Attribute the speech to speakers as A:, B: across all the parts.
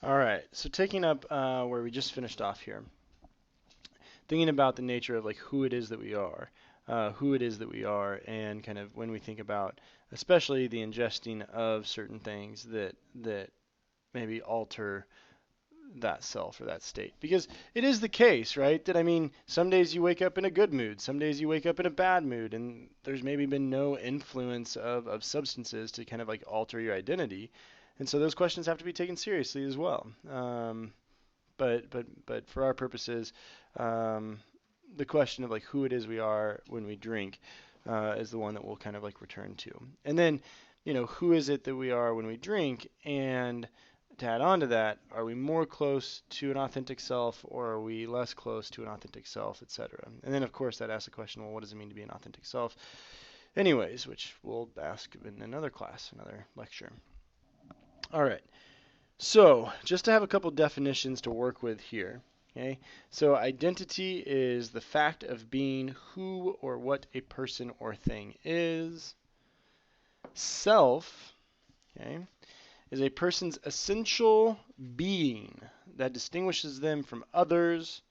A: All right. So taking up where we just finished off here, thinking about the nature of like who it is that we are, and kind of when we think about, especially the ingesting of certain things that maybe alter that self or that state. Because it is the case, right? That I mean, some days you wake up in a good mood, some days you wake up in a bad mood, and there's maybe been no influence of substances to kind of like alter your identity. And so those questions have to be taken seriously as well. But for our purposes, um, the question of like who it is we are when we drink is the one that we'll kind of like return to. And then, who is it that we are when we drink? And to add on to that, are we more close to an authentic self or are we less close to an authentic self, etc.? And then, of course, that asks the question, well, what does it mean to be an authentic self? Anyways, which we'll ask in another class, another lecture. All right. So, just to have a couple definitions to work with here. Okay, so identity is the fact of being who or what a person or thing is. Self, okay, is a person's essential being that distinguishes them from others,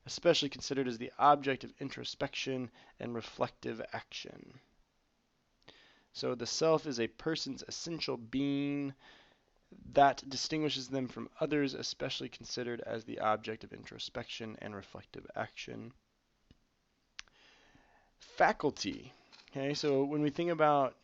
A: especially considered as the object of introspection and reflective action. So the self is a person's essential being that distinguishes them from others, especially considered as the object of introspection and reflective action. Faculty. Okay, so when we think about,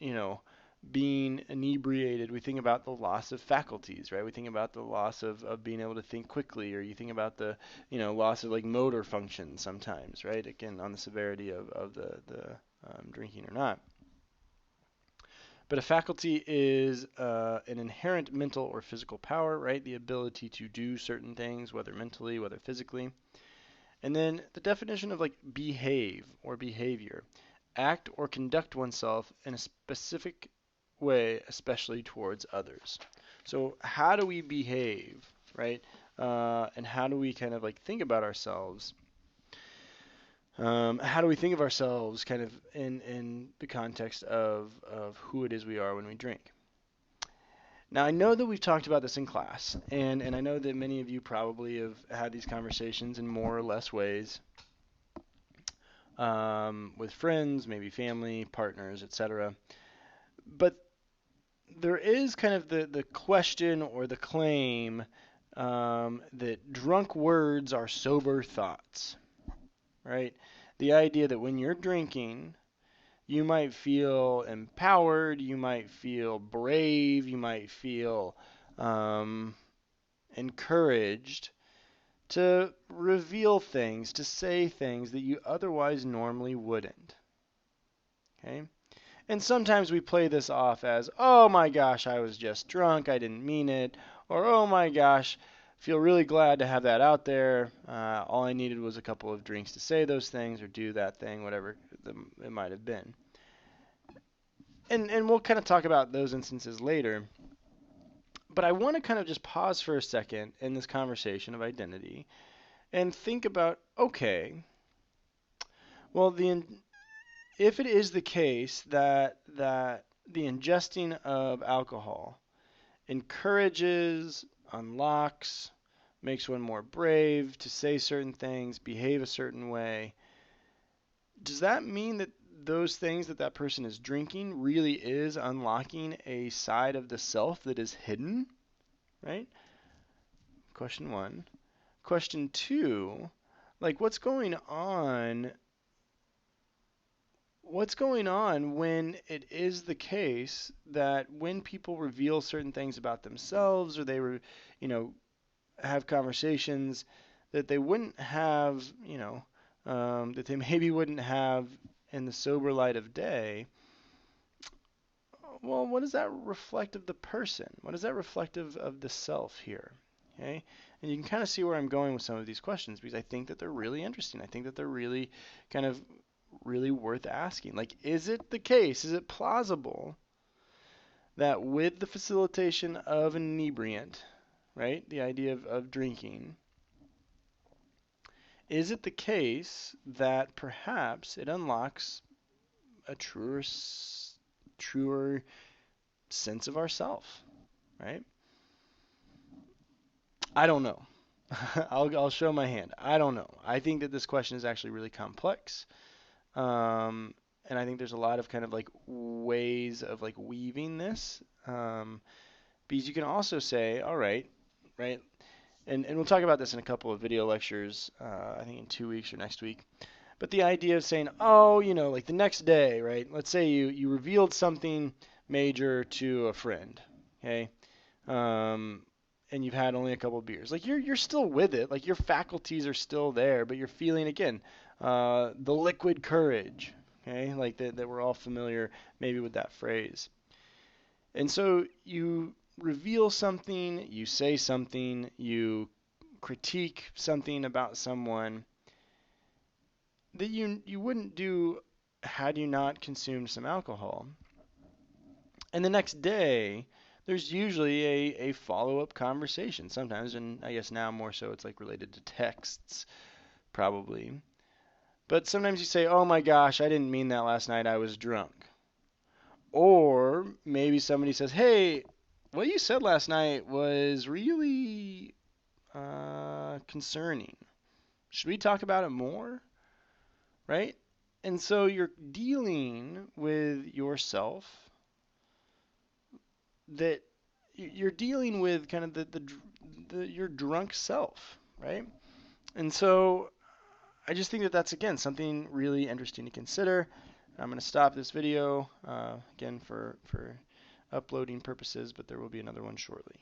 A: being inebriated, we think about the loss of faculties, right? We think about the loss of being able to think quickly, or you think about the, loss of like motor function sometimes, right? Again, on the severity of the drinking or not. But a faculty is an inherent mental or physical power, right? The ability to do certain things, whether mentally, whether physically. And then the definition of like behave or behavior, act or conduct oneself in a specific way, especially towards others. So how do we behave, right? And how do we kind of like think about ourselves? How do we think of ourselves kind of in the context of who it is we are when we drink? Now, I know that we've talked about this in class, and I know that many of you probably have had these conversations in more or less ways with friends, maybe family, partners, etc. But there is kind of the question or the claim that drunk words are sober thoughts, right? The idea that when you're drinking, you might feel empowered, you might feel brave, you might feel um, encouraged to reveal things, to say things that you otherwise normally wouldn't. Okay? And sometimes we play this off as, oh my gosh, I was just drunk, I didn't mean it, or oh my gosh, feel really glad to have that out there. All I needed was a couple of drinks to say those things or do that thing, whatever it might have been. And we'll kind of talk about those instances later. But I want to kind of just pause for a second in this conversation of identity and think about, okay, well, if it is the case that the ingesting of alcohol encourages, unlocks, makes one more brave to say certain things, behave a certain way, does that mean that those things that person is drinking really is unlocking a side of the self that is hidden, right? Question one. Question two, like what's going on when it is the case that when people reveal certain things about themselves or you know, have conversations that they wouldn't have, that they maybe wouldn't have in the sober light of day. Well, what does that reflect of the person? What does that reflect of the self here? Okay, and you can kind of see where I'm going with some of these questions because I think that they're really interesting. I think that they're really kind of really worth asking. Like, is it the case? Is it plausible that with the facilitation of an inebriant, right, the idea of drinking, is it the case that perhaps it unlocks a truer sense of ourself, right? I don't know. I'll show my hand. I don't know. I think that this question is actually really complex. Um, and I think there's a lot of kind of like ways of like weaving this. Because you can also say, all right, right, and we'll talk about this in a couple of video lectures, I think in 2 weeks or next week. But the idea of saying, oh, like the next day, right? Let's say you revealed something major to a friend, okay? Um, and you've had only a couple of beers. Like you're still with it. Like your faculties are still there, but you're feeling again the liquid courage, okay? Like that we're all familiar maybe with that phrase. And so you reveal something, you say something, you critique something about someone that you wouldn't do had you not consumed some alcohol. And the next day, there's usually a follow-up conversation sometimes, and I guess now more so it's like related to texts, probably. But sometimes you say, oh my gosh, I didn't mean that last night, I was drunk. Or maybe somebody says, hey, what you said last night was really concerning. Should we talk about it more? Right? And so you're dealing with yourself, that you're dealing with kind of your drunk self, right? And so I just think that that's again something really interesting to consider. I'm going to stop this video again for uploading purposes, but there will be another one shortly.